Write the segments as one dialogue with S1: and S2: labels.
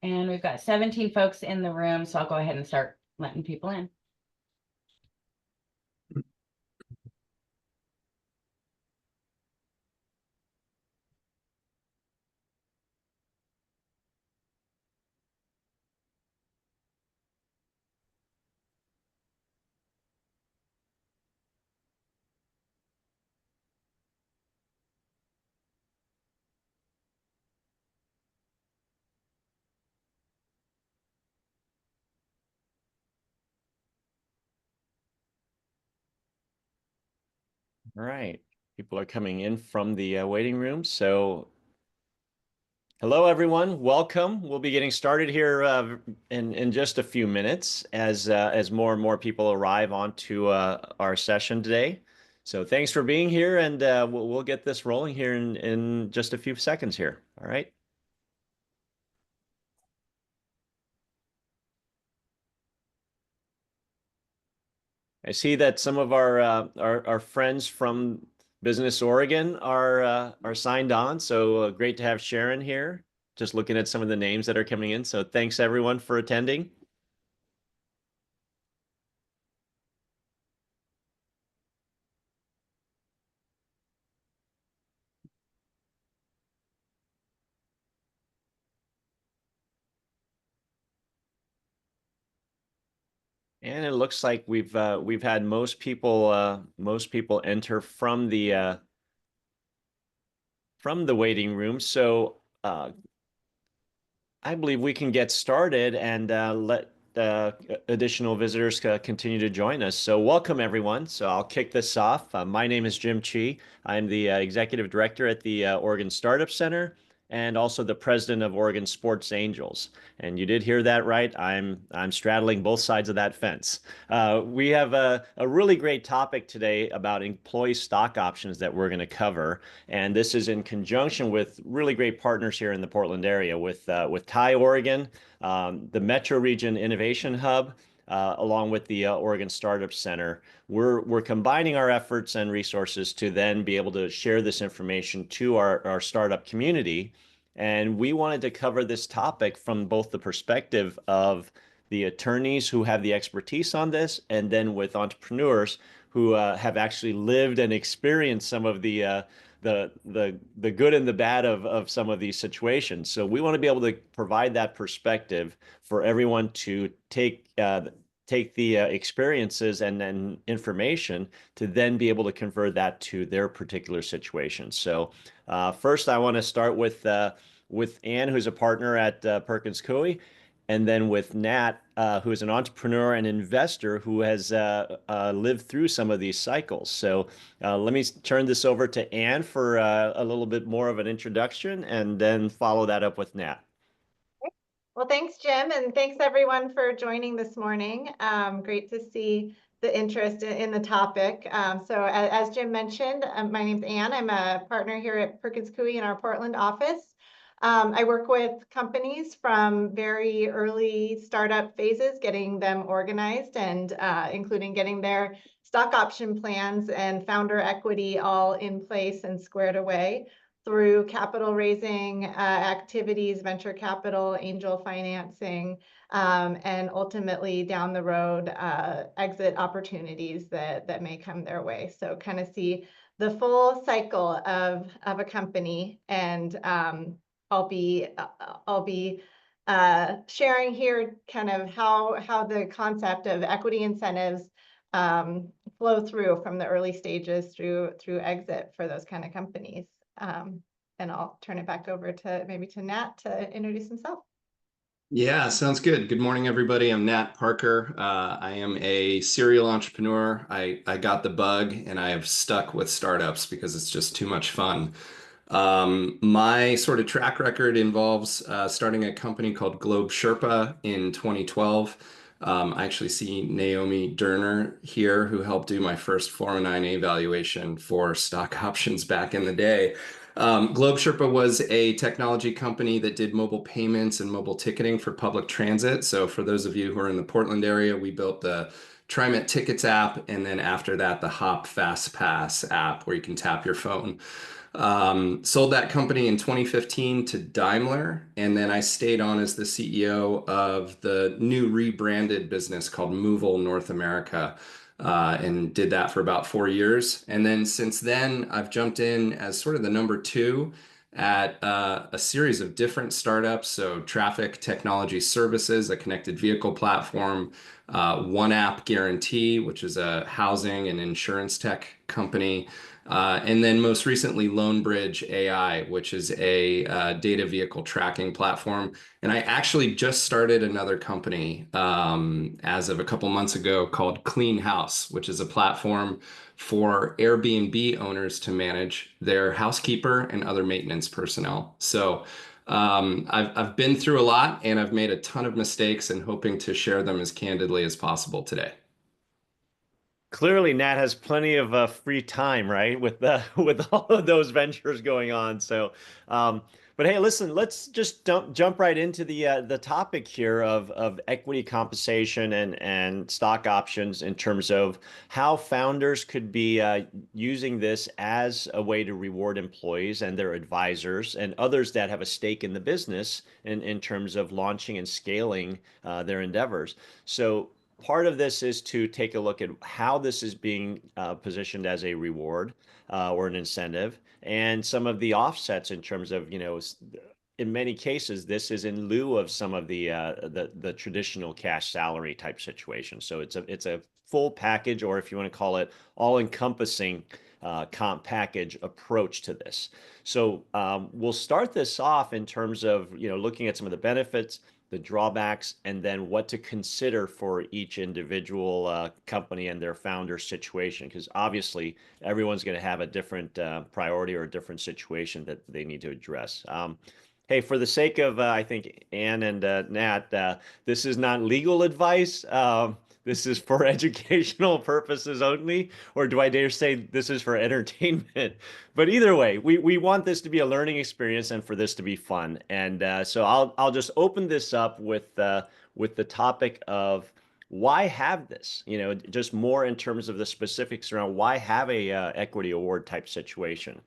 S1: And we've got 17 folks in the room, so I'll go ahead and start letting people in.
S2: All right, people are coming in from the waiting room. So hello, everyone. Welcome. We'll be getting started here in just a few minutes as more and more people arrive onto our session today. So thanks for being here, and we'll get this rolling here in just a few seconds here. All right. I see that some of our friends from Business Oregon are signed on. So great to have Sharon here. Just looking at some of the names that are coming in. So thanks everyone for attending. And it looks like we've had most people enter from the waiting room. So I believe we can get started and let additional visitors continue to join us. So welcome everyone. So I'll kick this off. My name is Jim Chi. I'm the executive director at the Oregon Startup Center and also the president of Oregon Sports Angels. And you did hear that right. I'm straddling both sides of that fence. We have a really great topic today about employee stock options that we're going to cover. And this is in conjunction with really great partners here in the Portland area with TIE Oregon, the Metro Region Innovation Hub, along with the Oregon Startup Center. We're combining our efforts and resources to then be able to share this information to our startup community. And we wanted to cover this topic from both the perspective of the attorneys who have the expertise on this, and then with entrepreneurs who have actually lived and experienced some of the good and the bad of some of these situations. So we want to be able to provide that perspective for everyone to take the experiences and then information to then be able to convert that to their particular situation. So first, I want to start with Anne, who's a partner at Perkins Coie, and then with Nat, who is an entrepreneur and investor who has lived through some of these cycles. So let me turn this over to Anne for a little bit more of an introduction, and then follow that up with Nat.
S3: Well, thanks, Jim, and thanks everyone for joining this morning. Great to see the interest in the topic. So as Jim mentioned, my name's Anne. I'm a partner here at Perkins Coie in our Portland office. I work with companies from very early startup phases, getting them organized and including getting their stock option plans and founder equity all in place and squared away, through capital raising activities, venture capital, angel financing, and ultimately down the road, exit opportunities that may come their way. So kind of see the full cycle of a company, and I'll be sharing here kind of how the concept of equity incentives flow through from the early stages through exit for those kind of companies. And I'll turn it back over to Nat to introduce himself.
S4: Yeah, sounds good. Good morning, everybody. I'm Nat Parker. I am a serial entrepreneur. I got the bug and I have stuck with startups because it's just too much fun. My sort of track record involves starting a company called Globe Sherpa in 2012. I actually see Naomi Derner here, who helped do my first 409A valuation for stock options back in the day. Globe Sherpa was a technology company that did mobile payments and mobile ticketing for public transit. So for those of you who are in the Portland area, we built the TriMet Tickets app, and then after that, the Hop Fast Pass app, where you can tap your phone. Sold that company in 2015 to Daimler, and then I stayed on as the CEO of the new rebranded business called Movil North America, and did that for about 4 years. And then since then, I've jumped in as sort of the number two at a series of different startups. So Traffic Technology Services, a connected vehicle platform, One App Guarantee, which is a housing and insurance tech company. And then most recently, LoanBridge AI, which is a data vehicle tracking platform. And I actually just started another company as of a couple months ago called Clean House, which is a platform for Airbnb owners to manage their housekeeper and other maintenance personnel. So I've been through a lot, and I've made a ton of mistakes, and hoping to share them as candidly as possible today.
S2: Clearly, Nat has plenty of free time, right? With with all of those ventures going on. So, but hey, listen, let's just jump right into the topic here of equity compensation and stock options in terms of how founders could be using this as a way to reward employees and their advisors and others that have a stake in the business in terms of launching and scaling their endeavors. So part of this is to take a look at how this is being positioned as a reward or an incentive, and some of the offsets in terms of, in many cases, this is in lieu of some of the traditional cash salary type situation. So it's a full package, or if you want to call it all-encompassing comp package approach to this. So we'll start this off in terms of looking at some of the benefits, the drawbacks, and then what to consider for each individual company and their founder situation, because obviously everyone's going to have a different priority or a different situation that they need to address. Hey, for the sake of, I think, Ann and Nat, this is not legal advice. This is for educational purposes only, or do I dare say this is for entertainment? But either way, we want this to be a learning experience and for this to be fun. And so I'll just open this up with the topic of why have this? Just more in terms of the specifics around why have a equity award type situation.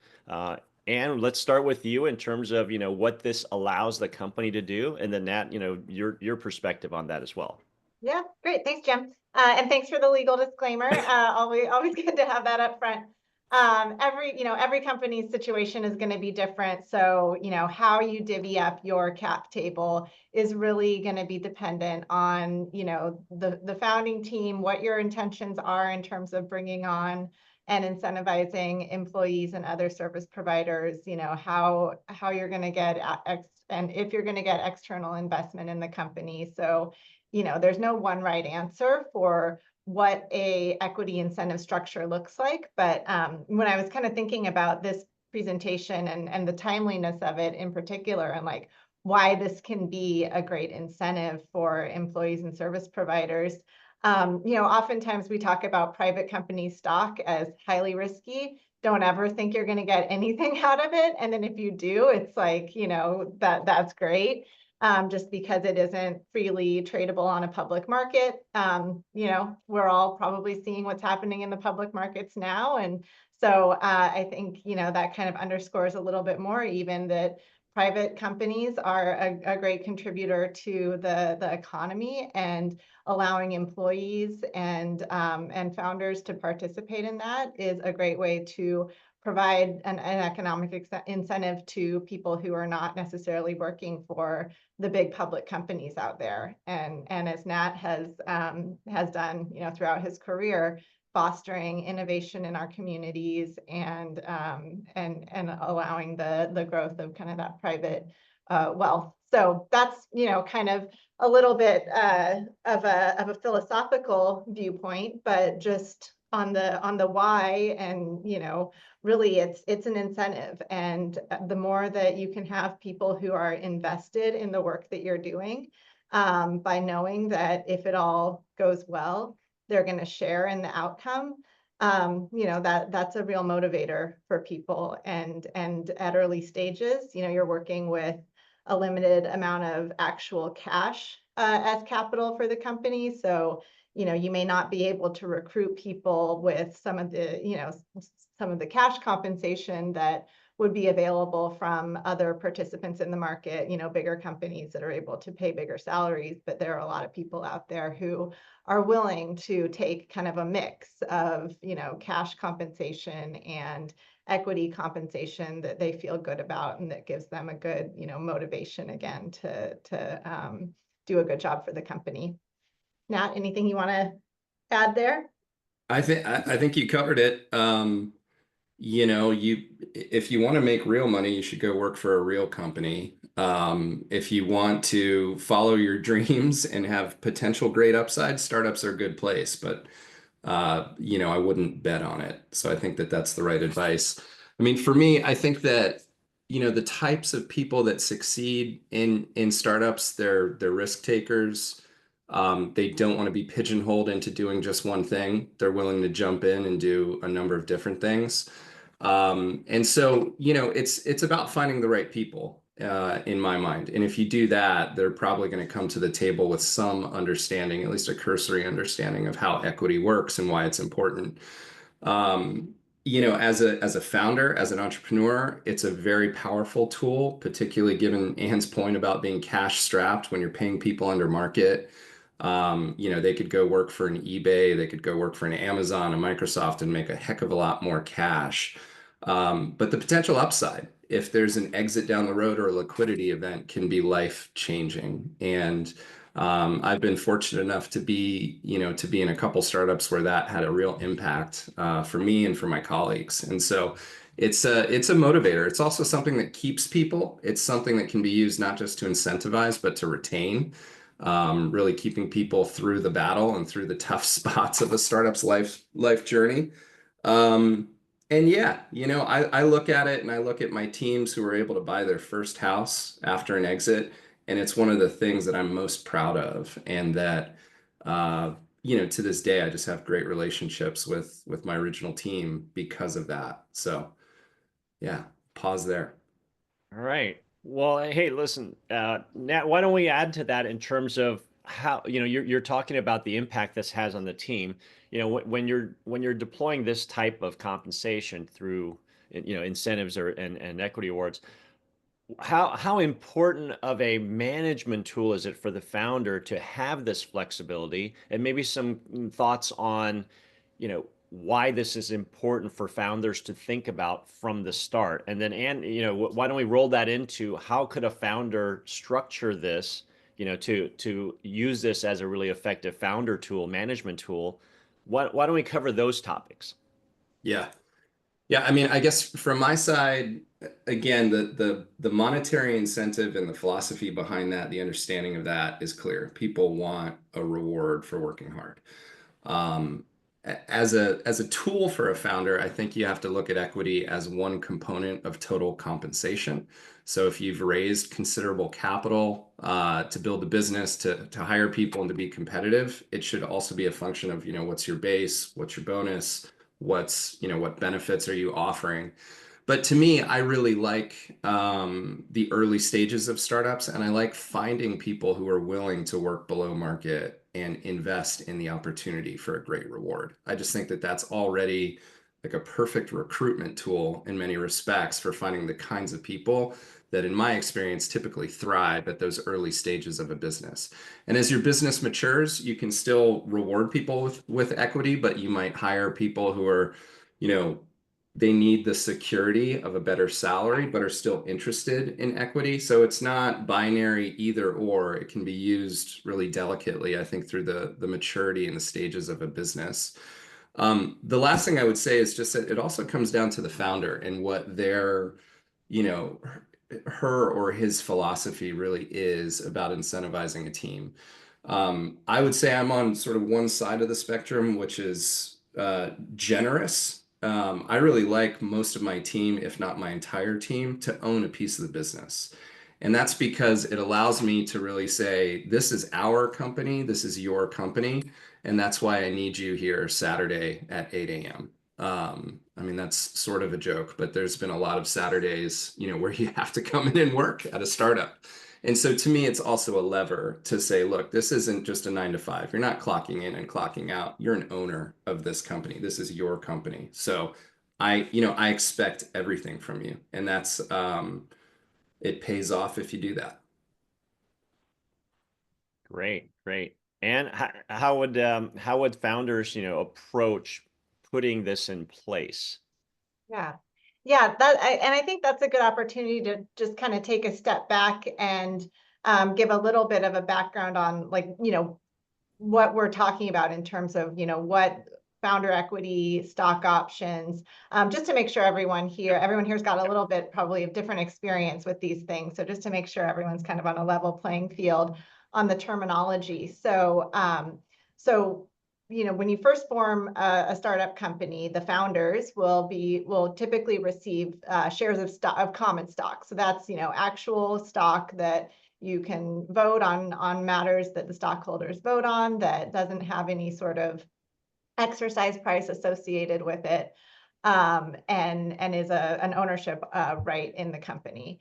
S2: And let's start with you in terms of what this allows the company to do, and then Nat, your perspective on that as well.
S3: Yeah, great. Thanks, Jim. And thanks for the legal disclaimer. Always good to have that up front. Every company's situation is going to be different. So, how you divvy up your cap table is really going to be dependent on, the founding team, what your intentions are in terms of bringing on and incentivizing employees and other service providers, how you're going to get and if you're going to get external investment in the company. So, there's no one right answer for what a equity incentive structure looks like. But when I was kind of thinking about this presentation and the timeliness of it in particular, and like why this can be a great incentive for employees and service providers, oftentimes we talk about private company stock as highly risky. Don't ever think you're going to get anything out of it. And then if you do, it's like, that's great. Just because it isn't freely tradable on a public market. We're all probably seeing what's happening in the public markets now. And so I think, that kind of underscores a little bit more even that private companies are a great contributor to the economy, and allowing employees and founders to participate in that is a great way to provide an economic incentive to people who are not necessarily working for the big public companies out there. And as Nat has done, throughout his career, fostering innovation in our communities and allowing the growth of kind of that private wealth. So that's, kind of a little bit of a philosophical viewpoint, but just on the why, and really it's an incentive. And the more that you can have people who are invested in the work that you're doing, by knowing that if it all goes well, they're going to share in the outcome, that's a real motivator for people. And at early stages, you're working with a limited amount of actual cash as capital for the company. So you may not be able to recruit people with some of the cash compensation that would be available from other participants in the market, bigger companies that are able to pay bigger salaries. But there are a lot of people out there who are willing to take kind of a mix of, cash compensation and equity compensation that they feel good about, and that gives them a good, motivation again to do a good job for the company. Nat, anything you want to add there?
S4: I think you covered it. If you want to make real money, you should go work for a real company. If you want to follow your dreams and have potential great upside, startups are a good place, but I wouldn't bet on it. So I think that that's the right advice. I mean, for me, I think that the types of people that succeed in startups, they're risk takers. They don't want to be pigeonholed into doing just one thing. They're willing to jump in and do a number of different things. And so, it's about finding the right people, in my mind. And if you do that, they're probably going to come to the table with some understanding, at least a cursory understanding of how equity works and why it's important. As a founder, as an entrepreneur, it's a very powerful tool, particularly given Anne's point about being cash strapped when you're paying people under market. They could go work for an eBay, they could go work for an Amazon, a Microsoft, and make a heck of a lot more cash. But the potential upside, if there's an exit down the road or a liquidity event, can be life-changing. And I've been fortunate enough to be in a couple startups where that had a real impact for me and for my colleagues. And so it's a motivator. It's also something that keeps people. It's something that can be used not just to incentivize, but to retain. Really keeping people through the battle and through the tough spots of a startup's life journey. And yeah, I look at it and I look at my teams who were able to buy their first house after an exit, and it's one of the things that I'm most proud of, and that to this day I just have great relationships with my original team because of that. So yeah, pause there.
S2: All right. Well, hey, listen, Nat, why don't we add to that in terms of how, you're talking about the impact this has on the team. When you're deploying this type of compensation through, incentives and equity awards, how important of a management tool is it for the founder to have this flexibility, and maybe some thoughts on, why this is important for founders to think about from the start? And then, Anne, why don't we roll that into how could a founder structure this, to use this as a really effective founder tool, management tool? Why don't we cover those topics?
S4: Yeah. I mean, I guess from my side, again, the monetary incentive and the philosophy behind that, the understanding of that is clear. People want a reward for working hard. As a tool for a founder, I think you have to look at equity as one component of total compensation. So if you've raised considerable capital to build the business, to hire people, and to be competitive, it should also be a function of, what's your base, what's your bonus, what benefits are you offering. But to me, I really like the early stages of startups, and I like finding people who are willing to work below market and invest in the opportunity for a great reward. I just think that that's already like a perfect recruitment tool in many respects for finding the kinds of people that, in my experience, typically thrive at those early stages of a business. And as your business matures, you can still reward people with equity, but you might hire people who are, they need the security of a better salary, but are still interested in equity. So it's not binary either or. It can be used really delicately, I think, through the maturity and the stages of a business. The last thing I would say is just that it also comes down to the founder and what their, her or his philosophy really is about incentivizing a team. I would say I'm on sort of one side of the spectrum, which is generous. I really like most of my team, if not my entire team, to own a piece of the business. And that's because it allows me to really say, this is our company, this is your company, and that's why I need you here Saturday at 8 a.m. I mean, that's sort of a joke, but there's been a lot of Saturdays, where you have to come in and work at a startup. And so to me, it's also a lever to say, look, this isn't just a 9 to 5. You're not clocking in and clocking out. You're an owner of this company. This is your company. So I expect everything from you, and that's it pays off if you do that.
S2: Great, great. And how would founders, approach putting this in place?
S3: Yeah. Yeah, and I think that's a good opportunity to just kind of take a step back and give a little bit of a background on what we're talking about in terms of, what founder equity, stock options, just to make sure everyone here's got a little bit probably of different experience with these things. So just to make sure everyone's kind of on a level playing field on the terminology. So, when you first form a startup company, the founders will typically receive shares of common stock. So that's, actual stock that you can vote on matters that the stockholders vote on that doesn't have any sort of exercise price associated with it, and is an ownership right in the company.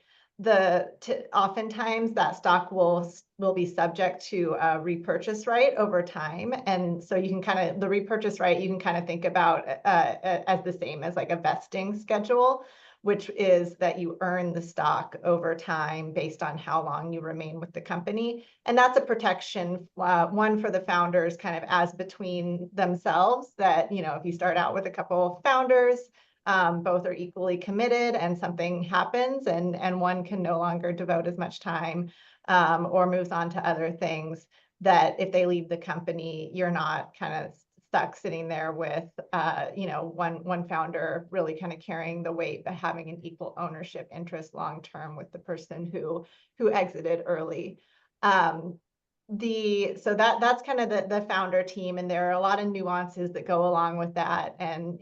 S3: Oftentimes that stock will be subject to a repurchase right over time, and so the repurchase right you can kind of think about as the same as like a vesting schedule, which is that you earn the stock over time based on how long you remain with the company. And that's a protection, one for the founders kind of as between themselves, that, if you start out with a couple of founders, both are equally committed and something happens and one can no longer devote as much time or moves on to other things, that if they leave the company, you're not kind of stuck sitting there with one founder really kind of carrying the weight, but having an equal ownership interest long term with the person who exited early. So that's kind of the founder team, and there are a lot of nuances that go along with that. And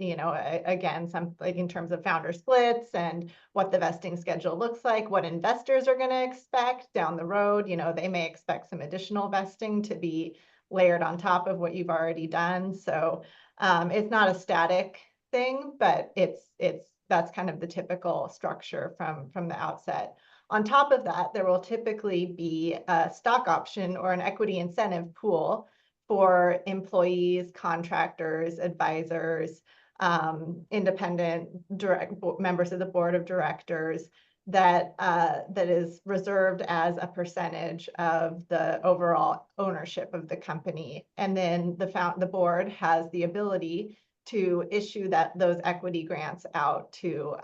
S3: again, some like in terms of founder splits and what the vesting schedule looks like, what investors are going to expect down the road. They may expect some additional vesting to be layered on top of what you've already done. So it's not a static thing, but that's kind of the typical structure from the outset. On top of that, there will typically be a stock option or an equity incentive pool for employees, contractors, advisors, independent members of the board of directors, that is reserved as a percentage of the overall ownership of the company. And then the board has the ability to issue those equity grants out to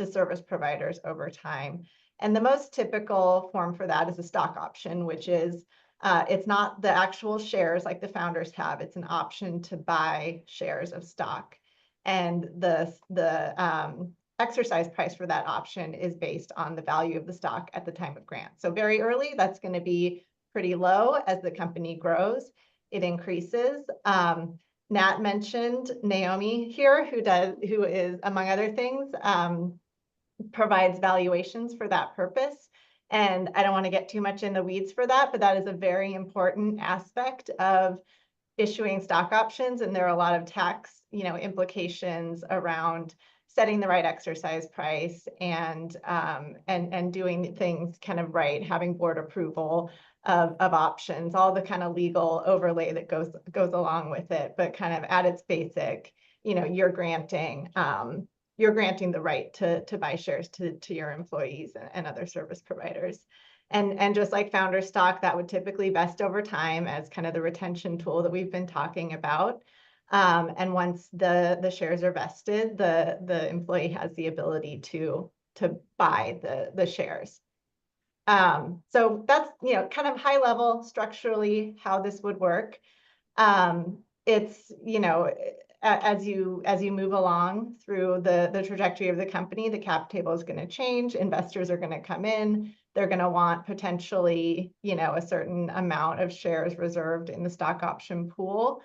S3: service providers over time. And the most typical form for that is a stock option, which is it's not the actual shares like the founders have. It's an option to buy shares of stock. And the exercise price for that option is based on the value of the stock at the time of grant. So very early, that's going to be pretty low. As the company grows, it increases. Nat mentioned Naomi here, who is, among other things, provides valuations for that purpose. And I don't want to get too much in the weeds for that, but that is a very important aspect of issuing stock options. And there are a lot of tax, implications around setting the right exercise price and doing things kind of right, having board approval of options, all the kind of legal overlay that goes along with it. But kind of at its basic, you're granting the right to buy shares to your employees and other service providers. And just like founder stock, that would typically vest over time as kind of the retention tool that we've been talking about. And once the shares are vested, the employee has the ability to buy the shares. So that's kind of high level structurally how this would work. It's as you move along through the trajectory of the company, the cap table is going to change. Investors are going to come in. They're going to want potentially a certain amount of shares reserved in the stock option pool.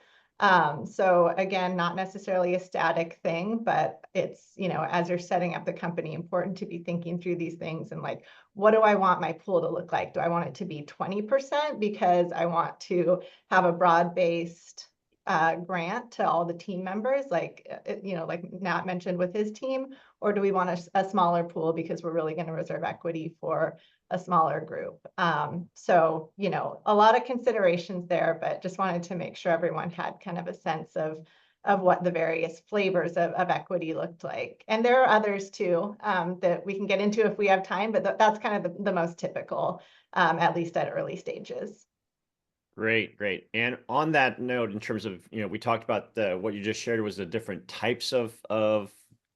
S3: So again, not necessarily a static thing, but it's, as you're setting up the company, important to be thinking through these things and like, what do I want my pool to look like? Do I want it to be 20% because I want to have a broad-based grant to all the team members, like Nat mentioned with his team, or do we want a smaller pool because we're really going to reserve equity for a smaller group? So, a lot of considerations there, but just wanted to make sure everyone had kind of a sense of of what the various flavors of equity looked like. And there are others too that we can get into if we have time, but that's kind of the most typical, at least at early stages.
S2: Great, great. And on that note, in terms of, we talked about what you just shared was the different types of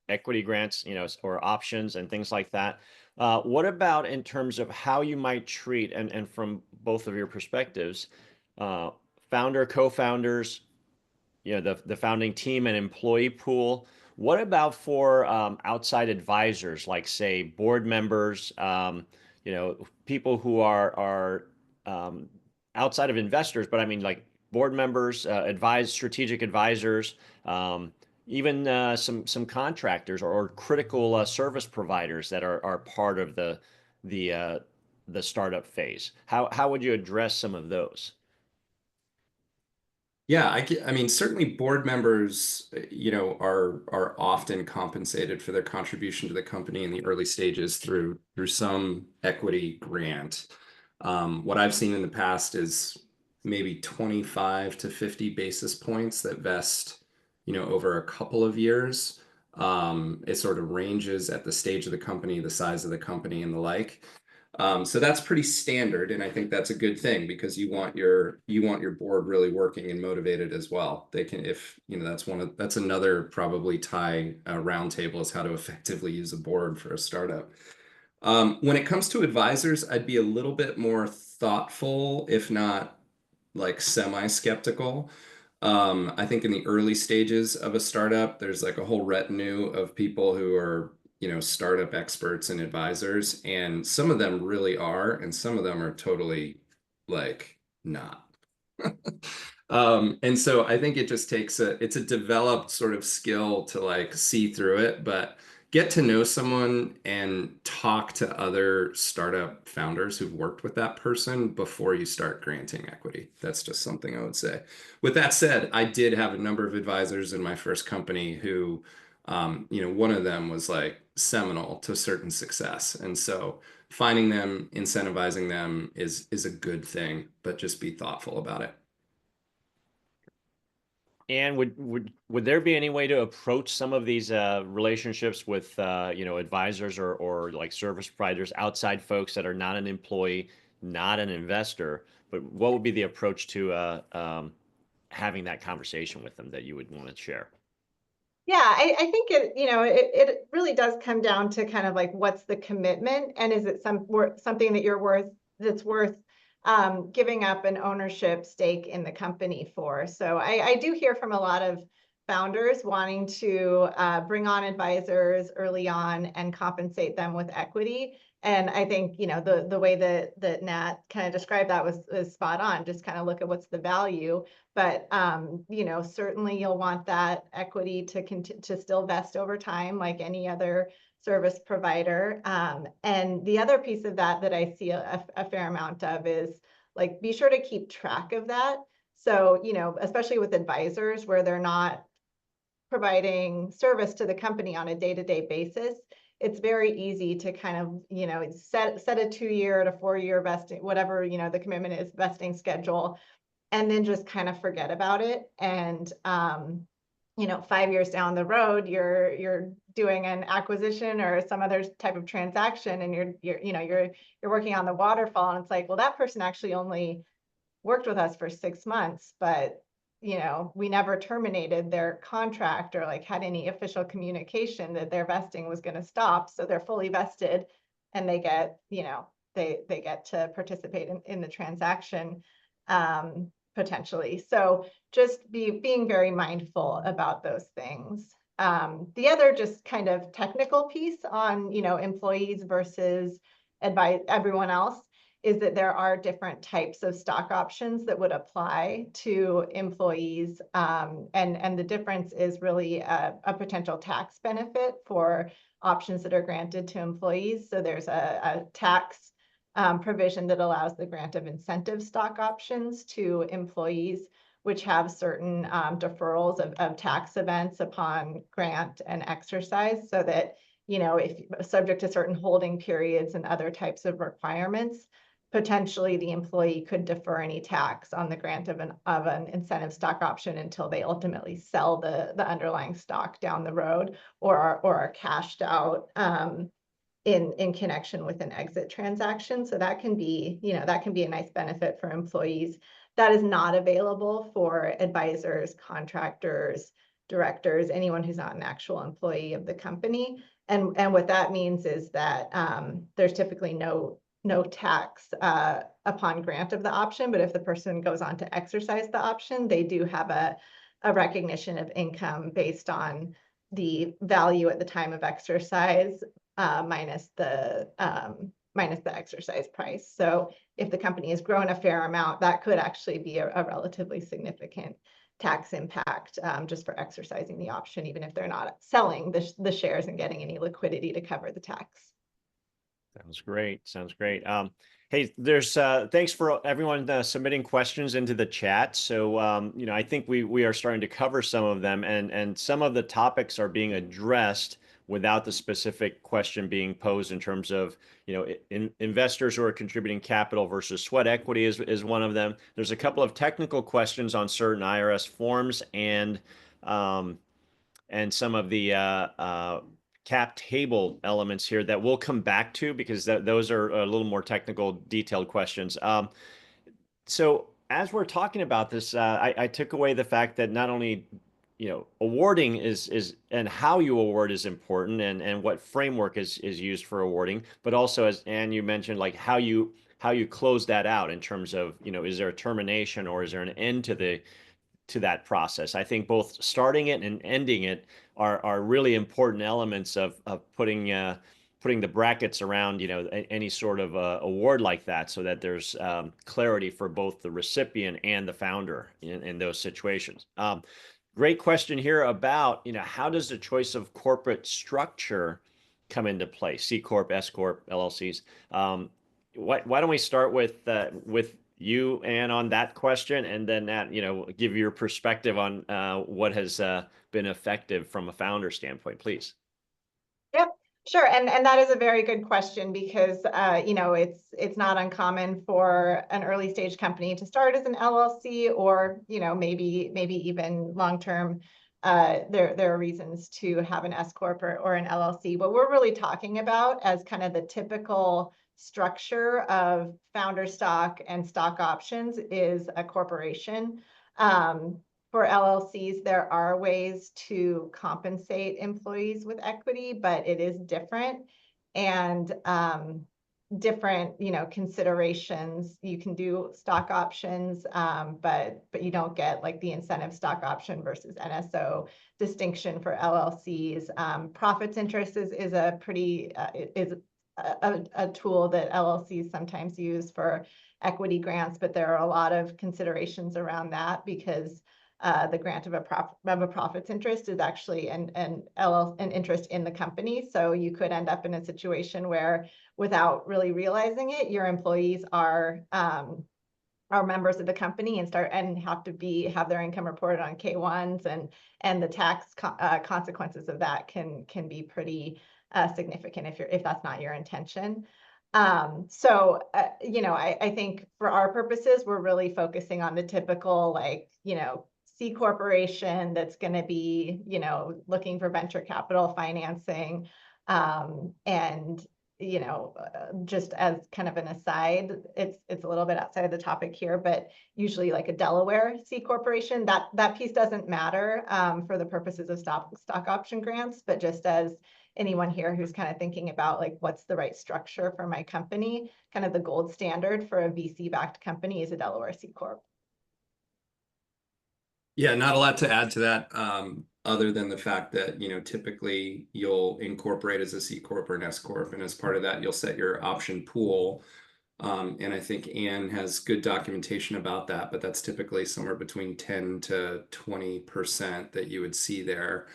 S2: equity grants, or options and things like that. What about in terms of how you might treat, and from both of your perspectives, founder, co-founders, the founding team and employee pool? What about for outside advisors, like say board members, people who are outside of investors, but I mean like board members, strategic advisors, even some contractors or critical service providers that are part of the startup phase. How would you address some of those?
S4: Yeah, I mean, certainly board members, are often compensated for their contribution to the company in the early stages through some equity grant. What I've seen in the past is maybe 25 to 50 basis points that vest, over a couple of years. It sort of ranges at the stage of the company, the size of the company, and the like. So that's pretty standard, and I think that's a good thing because you want your board really working and motivated as well. They can, if that's another probably tie roundtable is how to effectively use a board for a startup. When it comes to advisors, I'd be a little bit more thoughtful, if not like semi-skeptical. I think in the early stages of a startup, there's like a whole retinue of people who are startup experts and advisors, and some of them really are, and some of them are totally like not. And so I think it just takes it's a developed sort of skill to like see through it, but get to know someone and talk to other startup founders who've worked with that person before you start granting equity. That's just something I would say. With that said, I did have a number of advisors in my first company who, one of them was like seminal to certain success. And so finding them, incentivizing them is a good thing, but just be thoughtful about it.
S2: And would there be any way to approach some of these relationships with advisors or like service providers, outside folks that are not an employee, not an investor, but what would be the approach to having that conversation with them that you would want to share?
S3: Yeah, I think it really does come down to kind of like what's the commitment, and is it something that that's worth giving up an ownership stake in the company for. So I do hear from a lot of founders wanting to bring on advisors early on and compensate them with equity. And I think, the way that Nat kind of described that was spot on. Just kind of look at what's the value. But, certainly you'll want that equity to still vest over time, like any other service provider. And the other piece of that I see a fair amount of is like, be sure to keep track of that. So, especially with advisors where they're not providing service to the company on a day-to-day basis, it's very easy to kind of, set a 2-year to 4-year vesting, whatever, the commitment is, vesting schedule, and then just kind of forget about it. And, 5 years down the road, you're doing an acquisition or some other type of transaction, and you're working on the waterfall, and it's like, well, that person actually only worked with us for 6 months, but we never terminated their contract or like had any official communication that their vesting was going to stop. So they're fully vested, and they get, they get to participate in the transaction potentially. So just being very mindful about those things. The other just kind of technical piece on, employees versus everyone else is that there are different types of stock options that would apply to employees. And the difference is really a potential tax benefit for options that are granted to employees. So there's a tax provision that allows the grant of incentive stock options to employees, which have certain deferrals of tax events upon grant and exercise, so that, if subject to certain holding periods and other types of requirements, potentially the employee could defer any tax on the grant of an incentive stock option until they ultimately sell the underlying stock down the road, or are cashed out in connection with an exit transaction. So that can be, that can be a nice benefit for employees. That is not available for advisors, contractors, directors, anyone who's not an actual employee of the company. And what that means is that there's typically no tax upon grant of the option, but if the person goes on to exercise the option, they do have a recognition of income based on the value at the time of exercise minus the exercise price. So if the company has grown a fair amount, that could actually be a relatively significant tax impact just for exercising the option, even if they're not selling the shares and getting any liquidity to cover the tax.
S2: Sounds great. Sounds great. Hey, there's thanks for everyone submitting questions into the chat. So I think we are starting to cover some of them, and some of the topics are being addressed without the specific question being posed in terms of investors who are contributing capital versus sweat equity is one of them. There's a couple of technical questions on certain IRS forms and some of the cap table elements here that we'll come back to, because those are a little more technical, detailed questions. So as we're talking about this, I took away the fact that not only awarding is and how you award is important, and what framework is used for awarding, but also, as Anne, you mentioned, like how you close that out in terms of is there a termination or is there an end to that process. I think both starting it and ending it are really important elements of putting the brackets around any sort of award like that, so that there's clarity for both the recipient and the founder in those situations. Great question here about how does the choice of corporate structure come into play? C Corp, S Corp, LLCs. Why don't we start with you, Anne, on that question, and then that give your perspective on what has been effective from a founder standpoint, please.
S3: Yep, sure, and that is a very good question, because it's not uncommon for an early stage company to start as an LLC, or maybe even long term. There are reasons to have an S Corp or an LLC. What we're really talking about as kind of the typical structure of founder stock and stock options is a corporation. For LLCs, there are ways to compensate employees with equity, but it is different, and different considerations. You can do stock options, but you don't get like the incentive stock option versus NSO distinction for LLCs. Profits interest is a pretty a tool that LLCs sometimes use for equity grants, but there are a lot of considerations around that, because the grant of a profits interest is actually an interest in the company. So you could end up in a situation where, without really realizing it, your employees are members of the company and have to have their income reported on K-1s, and the tax consequences of that can be pretty significant if that's not your intention. So I think for our purposes, we're really focusing on the typical C corporation that's going to be looking for venture capital financing, and just as kind of an aside, it's a little bit outside of the topic here, but usually like a Delaware C corporation, that piece doesn't matter for the purposes of stock option grants, but just as anyone here who's kind of thinking about like what's the right structure for my company, kind of the gold standard for a VC-backed company is a Delaware C Corp.
S4: Yeah, not a lot to add to that, other than the fact that, typically you'll incorporate as a C Corp or an S Corp, and as part of that, you'll set your option pool. And I think Anne has good documentation about that, but that's typically somewhere between 10 to 20% that you would see there.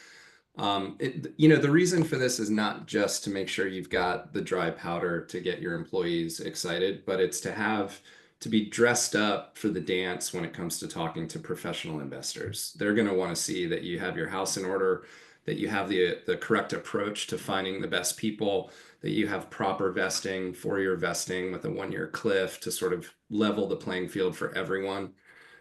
S4: The reason for this is not just to make sure you've got the dry powder to get your employees excited, but it's to be dressed up for the dance when it comes to talking to professional investors. They're going to want to see that you have your house in order, that you have the correct approach to finding the best people, that you have proper vesting, 4-year vesting with a 1-year cliff to sort of level the playing field for everyone.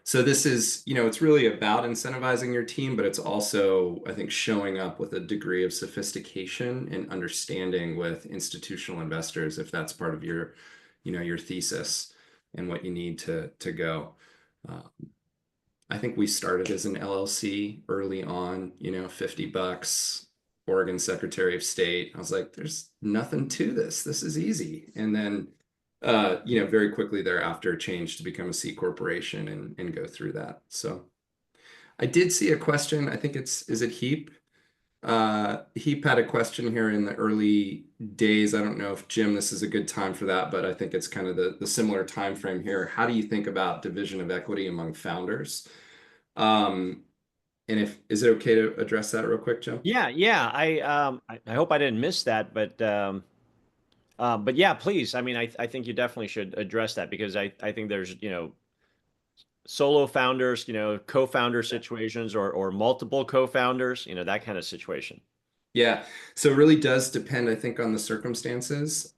S4: So this is, it's really about incentivizing your team, but it's also, I think, showing up with a degree of sophistication and understanding with institutional investors, if that's part of your, your thesis and what you need to go. I think we started as an LLC early on, $50, Oregon Secretary of State. I was like, there's nothing to this. This is easy. And then, very quickly thereafter changed to become a C corporation and go through that. So I did see a question. I think is it Heap? Heap had a question here in the early days. I don't know if, Jim, this is a good time for that, but I think it's kind of the similar time frame here. How do you think about division of equity among founders? And is it okay to address that real quick, Jim?
S2: Yeah, yeah. I hope I didn't miss that, but yeah, please. I mean, I think you definitely should address that because I think there's, solo founders, co-founder situations or multiple co-founders, that kind of situation.
S4: Yeah, so it really does depend, I think, on the circumstances.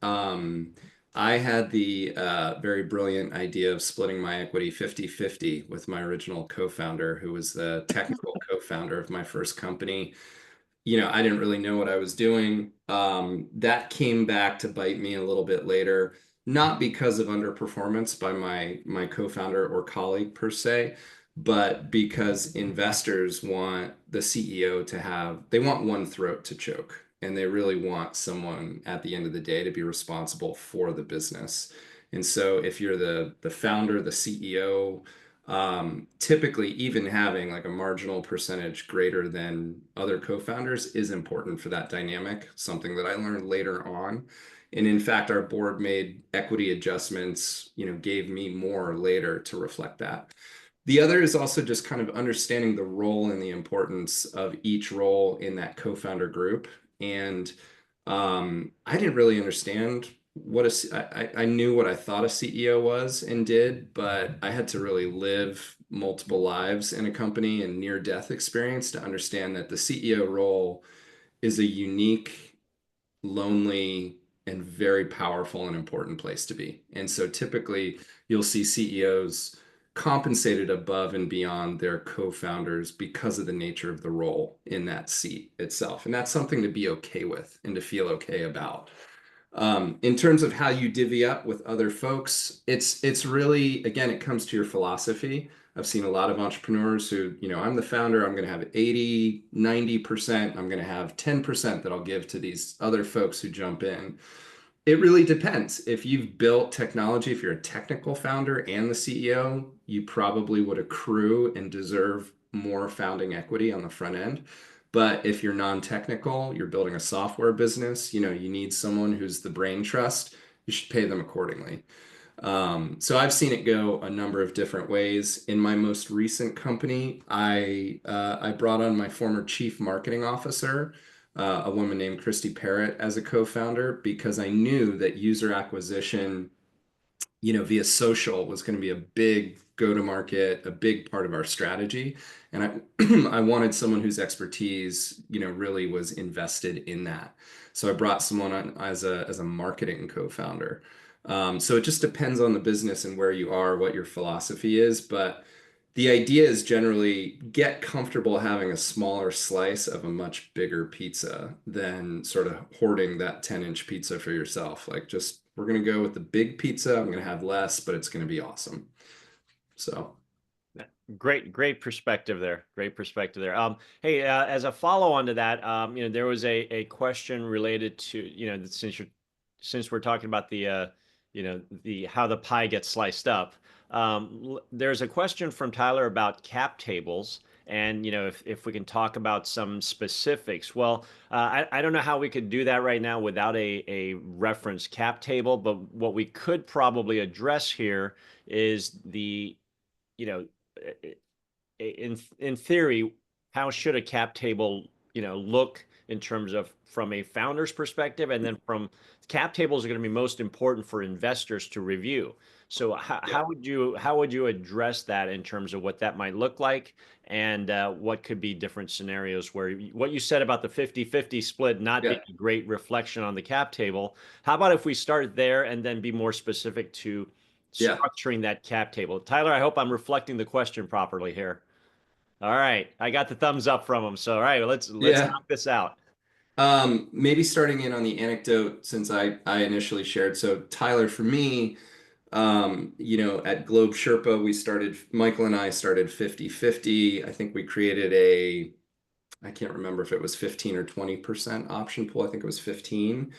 S4: I had the very brilliant idea of splitting my equity 50-50 with my original co-founder, who was the technical co-founder of my first company. I didn't really know what I was doing. That came back to bite me a little bit later, not because of underperformance by my co-founder or colleague per se, but because investors want the CEO they want one throat to choke, and they really want someone at the end of the day to be responsible for the business. And so if you're the founder, the CEO, typically even having like a marginal percentage greater than other co-founders is important for that dynamic, something that I learned later on. And in fact, our board made equity adjustments, gave me more later to reflect that. The other is also just kind of understanding the role and the importance of each role in that co-founder group. And I didn't really understand I knew what I thought a CEO was and did, but I had to really live multiple lives in a company and near-death experience to understand that the CEO role is a unique, lonely, and very powerful and important place to be. And so typically you'll see CEOs compensated above and beyond their co-founders because of the nature of the role in that seat itself. And that's something to be okay with and to feel okay about. In terms of how you divvy up with other folks, it's really, again, it comes to your philosophy. I've seen a lot of entrepreneurs who, I'm the founder, I'm going to have 80, 90%, I'm going to have 10% that I'll give to these other folks who jump in. It really depends. If you've built technology, if you're a technical founder and the CEO, you probably would accrue and deserve more founding equity on the front end. But if you're non-technical, you're building a software business, you need someone who's the brain trust, you should pay them accordingly. So I've seen it go a number of different ways. In my most recent company, I brought on my former chief marketing officer, a woman named Christy Parrott, as a co-founder because I knew that user acquisition, via social was going to be a big go-to-market, a big part of our strategy. And I wanted someone whose expertise, really was invested in that. So I brought someone on as a marketing co-founder. So it just depends on the business and where you are, what your philosophy is. But the idea is generally get comfortable having a smaller slice of a much bigger pizza than sort of hoarding that 10-inch pizza for yourself. Like just, we're going to go with the big pizza. I'm going to have less, but it's going to be awesome. So.
S2: Great perspective there. Great perspective there. Hey, as a follow on to that, there was a question related to, since we're talking about the, how the pie gets sliced up. There's a question from Tyler about cap tables. And, if we can talk about some specifics. Well, I don't know how we could do that right now without a reference cap table, but what we could probably address here is the, in theory, how should a cap table, look in terms of from a founder's perspective, and then from cap tables are going to be most important for investors to review. So how would you address that in terms of what that might look like, and what could be different scenarios where what you said about the 50-50 split not being a great reflection on the cap table? How about if we start there and then be more specific to structuring that cap table? Tyler, I hope I'm reflecting the question properly here. All right, I got the thumbs up from him. So all right, let's knock this out.
S4: Maybe starting in on the anecdote since I initially shared. So Tyler, for me, at Globe Sherpa, Michael and I started 50-50. I think we created I can't remember if it was 15 or 20% option pool. I think it was 15.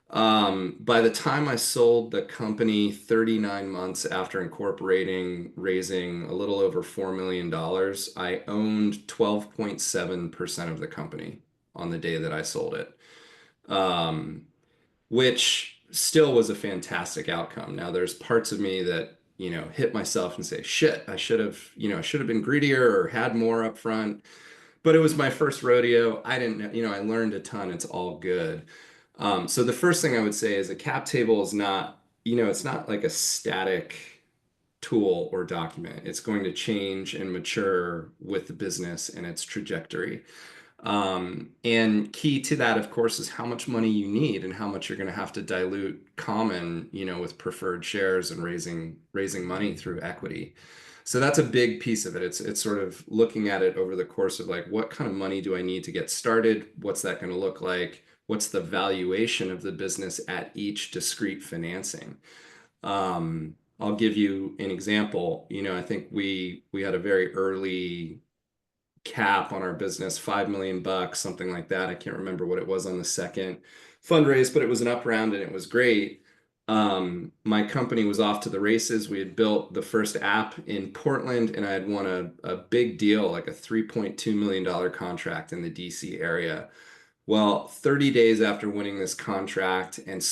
S4: By the time I sold the company 39 months after incorporating, raising a little over $4 million, I owned 12.7% of the company on the day that I sold it, which still was a fantastic outcome. Now, there's parts of me that, hit myself and say, shit, I should have been greedier or had more up front. But it was my first rodeo. I didn't know, I learned a ton. It's all good. So the first thing I would say is a cap table is not, it's not like a static tool or document. It's going to change and mature with the business and its trajectory. And key to that, of course, is how much money you need and how much you're going to have to dilute common, with preferred shares and raising money through equity. So that's a big piece of it. It's sort of looking at it over the course of like, what kind of money do I need to get started? What's that going to look like? What's the valuation of the business at each discrete financing? I'll give you an example. I think we had a very early cap on our business, $5 million, something like that. I can't remember what it was on the second fundraise, but it was an up round and it was great. My company was off to the races. We had built the first app in Portland, and I had won a big deal, like a $3.2 million contract in the DC area. Well, 30 days after winning this contract and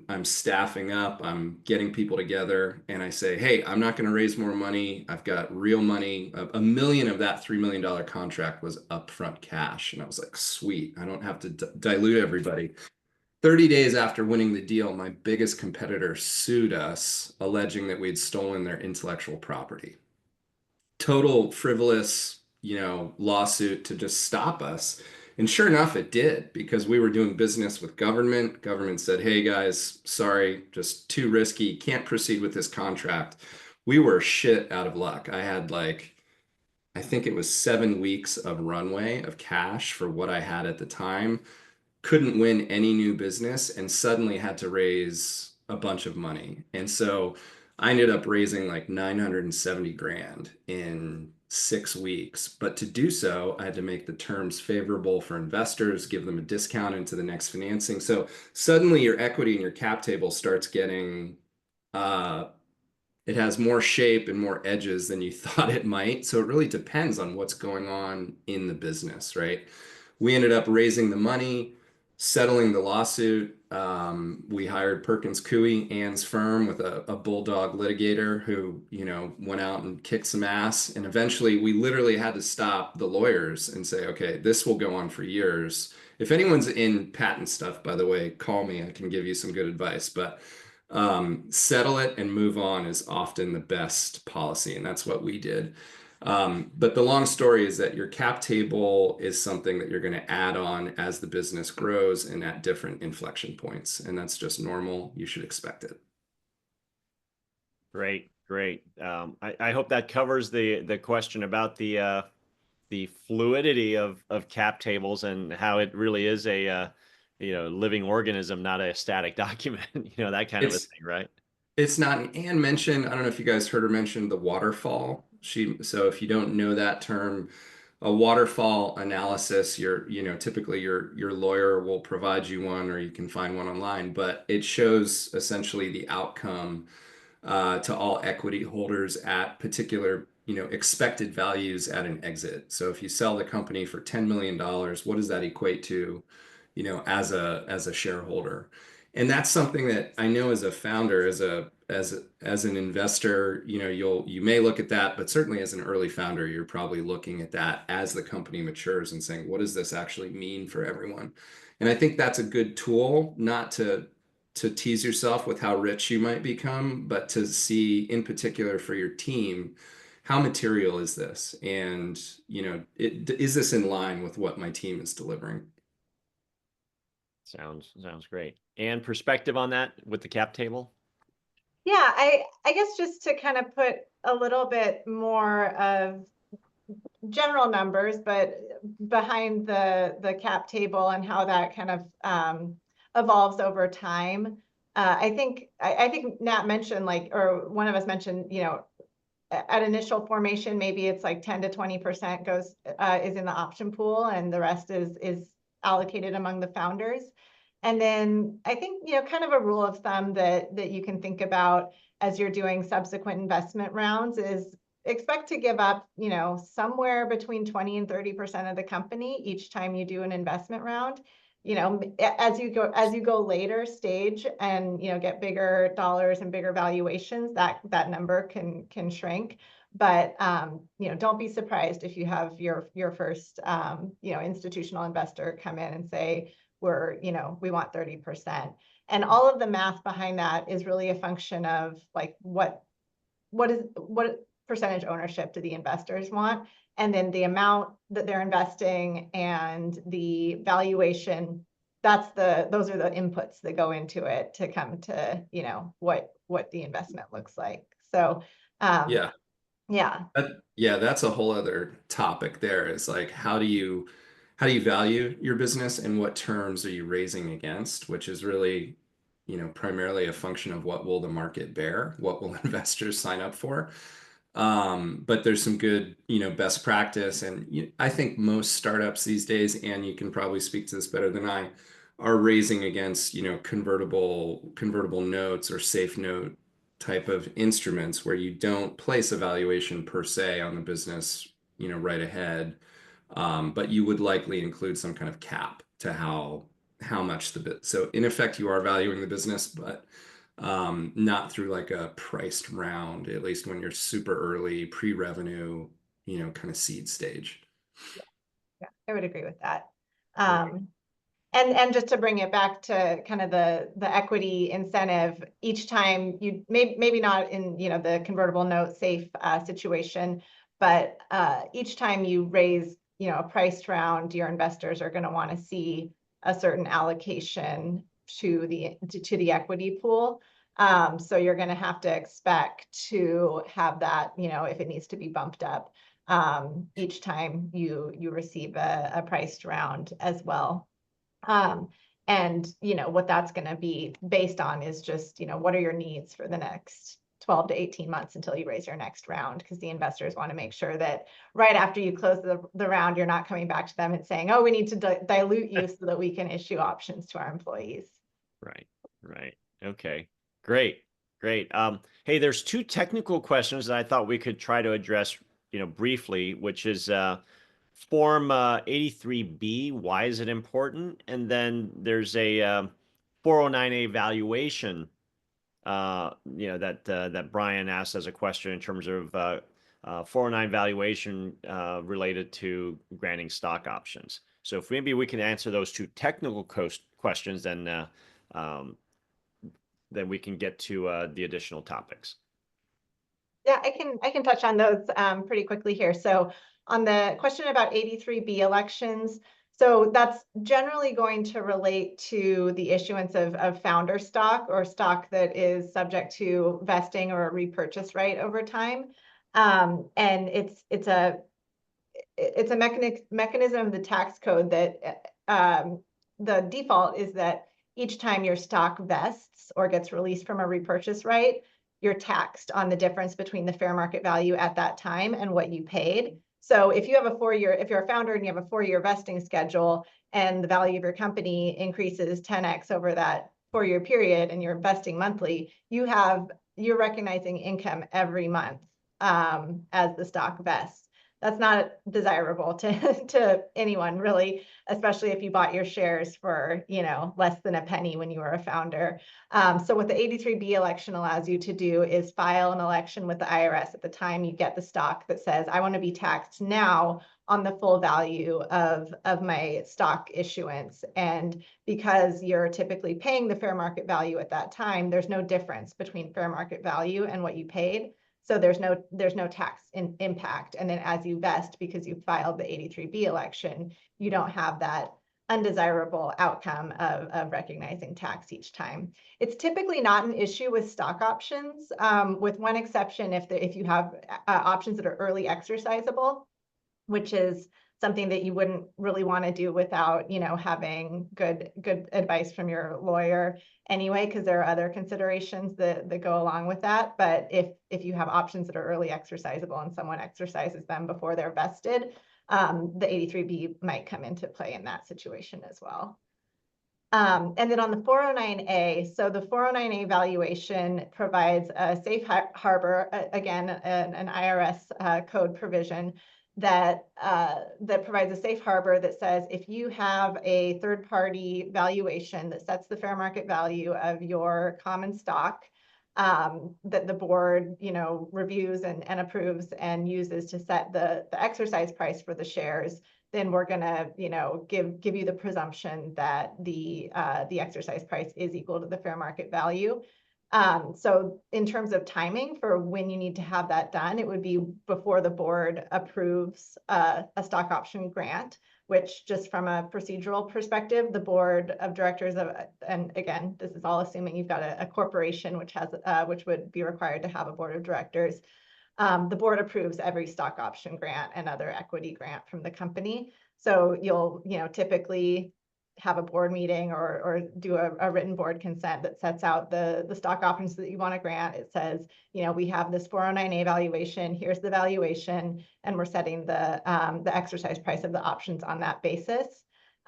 S4: I'm staffing up, I'm getting people together, and I say, hey, I'm not going to raise more money. I've got real money. $1 million of that $3 million contract was upfront cash. And I was like, sweet, I don't have to dilute everybody. 30 days after winning the deal, my biggest competitor sued us, alleging that we'd stolen their intellectual property. Total frivolous, lawsuit to just stop us. And sure enough, it did, because we were doing business with government. Government said, hey guys, sorry, just too risky, can't proceed with this contract. We were shit out of luck. I had I think it was 7 weeks of runway of cash for what I had at the time. Couldn't win any new business and suddenly had to raise a bunch of money. And so I ended up raising like 970 grand in 6 weeks. But to do so, I had to make the terms favorable for investors, give them a discount into the next financing. So suddenly your equity in your cap table starts getting, it has more shape and more edges than you thought it might. So it really depends on what's going on in the business, right? We ended up raising the money, settling the lawsuit. We hired Perkins Coie, Ann's firm, with a bulldog litigator who, went out and kicked some ass. And eventually we literally had to stop the lawyers and say, okay, this will go on for years. If anyone's in patent stuff, by the way, call me. I can give you some good advice. But settle it and move on is often the best policy. And that's what we did. But the long story is that your cap table is something that you're going to add on as the business grows and at different inflection points. And that's just normal. You should expect it.
S2: Great. I hope that covers the question about the fluidity of cap tables and how it really is a living organism, not a static document, that kind of a thing, right?
S4: It's not. Anne mentioned, I don't know if you guys heard her mention the waterfall. So if you don't know that term, a waterfall analysis, typically your lawyer will provide you one, or you can find one online, but it shows essentially the outcome to all equity holders at particular, expected values at an exit. So if you sell the company for $10 million, what does that equate to, as a shareholder? And that's something that I know as a founder, as an investor, you may look at that, but certainly as an early founder, you're probably looking at that as the company matures and saying, what does this actually mean for everyone? And I think that's a good tool, not to tease yourself with how rich you might become, but to see in particular for your team, how material is this? And, is this in line with what my team is delivering?
S2: Sounds great. And perspective on that with the cap table?
S3: Yeah, I guess just to kind of put a little bit more of general numbers, but behind the cap table and how that kind of evolves over time. I think Nat mentioned, like, or one of us mentioned, at initial formation, maybe it's like 10 to 20% goes is in the option pool, and the rest is allocated among the founders. And then I think, kind of a rule of thumb that you can think about as you're doing subsequent investment rounds is expect to give up, somewhere between 20 and 30% of the company each time you do an investment round. As you go later stage and, get bigger dollars and bigger valuations, that number can shrink. But, don't be surprised if you have your first, institutional investor come in and say, we want 30%. And all of the math behind that is really a function of like, what percentage ownership do the investors want? And then the amount that they're investing and the valuation, those are the inputs that go into it to come to, what the investment looks like. So,
S4: Yeah.
S3: Yeah.
S4: That's a whole other topic there, is like, how do you value your business and what terms are you raising against, which is really, primarily a function of what will the market bear, what will investors sign up for. But there's some good, best practice. And I think most startups these days, and you can probably speak to this better than I, are raising against, convertible notes or safe note type of instruments where you don't place a valuation per se on the business, right ahead. But you would likely include some kind of cap to how much so in effect you are valuing the business, but not through like a priced round, at least when you're super early, pre-revenue, kind of seed stage.
S3: Yeah, I would agree with that. And just to bring it back to kind of the equity incentive, each time you maybe not in, the convertible note safe situation, but each time you raise, a priced round, your investors are going to want to see a certain allocation to the equity pool. So you're going to have to expect to have that, if it needs to be bumped up each time you receive a priced round as well. And what that's going to be based on is just, what are your needs for the next 12 to 18 months until you raise your next round, because the investors want to make sure that right after you close the round, you're not coming back to them and saying, oh, we need to dilute you so that we can issue options to our employees.
S2: Right. Okay, great. Hey, there's two technical questions that I thought we could try to address, briefly, which is Form 83B, why is it important? And then there's a 409A valuation, that Brian asked as a question in terms of 409 valuation related to granting stock options. So if maybe we can answer those two technical questions, then we can get to the additional topics.
S3: Yeah, I can touch on those pretty quickly here. So on the question about 83B elections, so that's generally going to relate to the issuance of founder stock or stock that is subject to vesting or a repurchase right over time. And it's a mechanism of the tax code that the default is that each time your stock vests or gets released from a repurchase right, you're taxed on the difference between the fair market value at that time and what you paid. So if you have if you're a founder and you have a 4-year vesting schedule and the value of your company increases 10x over that 4-year period and you're investing monthly, you're recognizing income every month as the stock vests. that's not desirable to to anyone really, especially if you bought your shares for, you know, less than a penny when you were a founder. So what the 83B election allows you to do is file an election with the IRS at the time you get the stock that says, I want to be taxed now on the full value of my stock issuance. And because you're typically paying the fair market value at that time, there's no difference between fair market value and what you paid. So there's no tax impact. And then as you vest, because you filed the 83B election, you don't have that undesirable outcome of recognizing tax each time. It's typically not an issue with stock options, with one exception if you have options that are early exercisable, which is something that you wouldn't really want to do without, you know, having good advice from your lawyer anyway, because there are other considerations that go along with that. But if you have options that are early exercisable and someone exercises them before they're vested, the 83B might come into play in that situation as well. And then on the 409A, so the 409A valuation provides a safe harbor, again, an IRS code provision that provides a safe harbor that says if you have a third-party valuation that sets the fair market value of your common stock, that the board, you know, reviews and approves and uses to set the exercise price for the shares, then we're gonna, you know, give you the presumption that the exercise price is equal to the fair market value. So in terms of timing for when you need to have that done, it would be before the board approves a stock option grant, which just from a procedural perspective, the board of directors of, and again, this is all assuming you've got a corporation which has which would be required to have a board of directors. The board approves every stock option grant and other equity grant from the company. So you'll, you know, typically have a board meeting or do a written board consent that sets out the stock options that you want to grant. It says, you know, we have this 409A valuation, here's the valuation, and we're setting the exercise price of the options on that basis.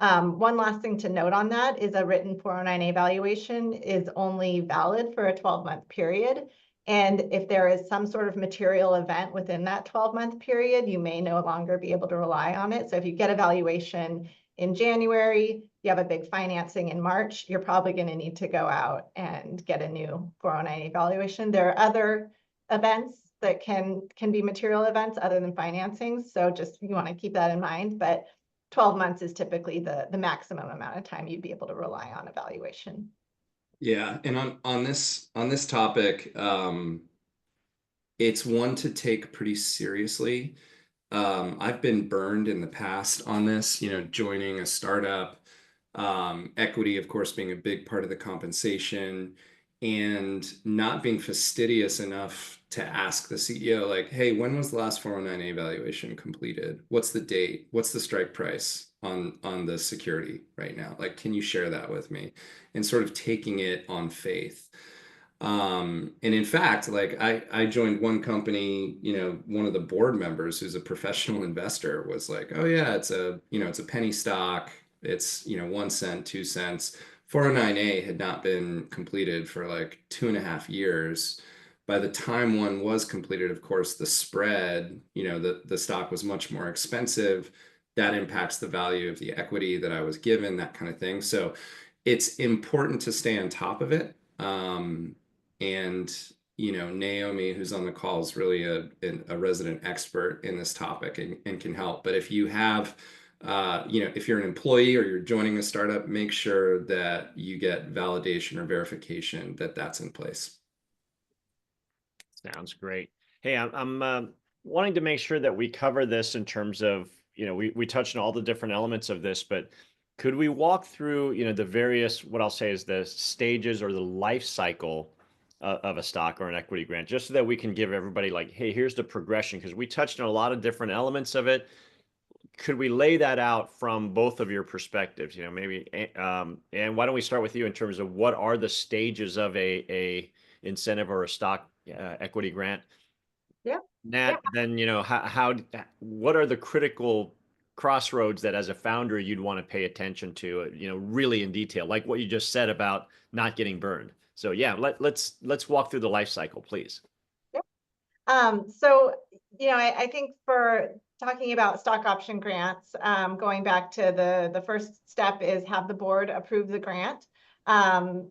S3: One last thing to note on that is a written 409A valuation is only valid for a 12-month period. And if there is some sort of material event within that 12-month period, you may no longer be able to rely on it. So if you get a valuation in January, you have a big financing in March, you're probably going to need to go out and get a new 409A valuation. There are other events that can be material events other than financing. So just you want to keep that in mind. But 12 months is typically the maximum amount of time you'd be able to rely on a valuation.
S4: Yeah, and on this topic, it's one to take pretty seriously. I've been burned in the past on this, you know, joining a startup, equity, of course, being a big part of the compensation, and not being fastidious enough to ask the CEO, like, hey, when was the last 409A valuation completed? What's the date? What's the strike price on the security right now? Like, can you share that with me? And sort of taking it on faith. And in fact, like I joined one company, you know, one of the board members who's a professional investor was like, oh yeah, it's a penny stock. It's, you know, 1 cent, 2 cents. 409A had not been completed for like 2.5 years. By the time one was completed, of course, the spread, you know, the stock was much more expensive. That impacts the value of the equity that I was given, that kind of thing. So it's important to stay on top of it. And, you know, Naomi, who's on the call, is really a resident expert in this topic and can help. But if you have, you know, if you're an employee or you're joining a startup, make sure that you get validation or verification that that's in place.
S2: Sounds great. Hey, I'm wanting to make sure that we cover this in terms of, you know, we touched on all the different elements of this, but could we walk through, you know, the various, what I'll say is the stages or the life cycle of a stock or an equity grant, just so that we can give everybody like, hey, here's the progression, because we touched on a lot of different elements of it. Could we lay that out from both of your perspectives? You know, maybe, and why don't we start with you in terms of what are the stages of a incentive or a stock equity grant?
S3: Yeah.
S2: Nat,
S3: Yeah.
S2: then, you know, what are the critical crossroads that as a founder you'd want to pay attention to, you know, really in detail, like what you just said about not getting burned. So yeah, let's walk through the life cycle, please.
S3: So, you know, I think for talking about stock option grants, going back to the first step is have the board approve the grant.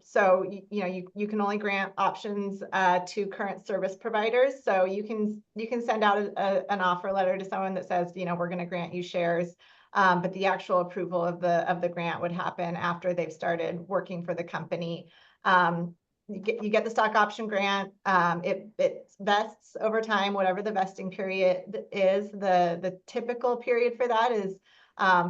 S3: So you can only grant options to current service providers. So you can send out an offer letter to someone that says, we're going to grant you shares. But the actual approval of the grant would happen after they've started working for the company. You get the stock option grant. It vests over time, whatever the vesting period is. The typical period for that is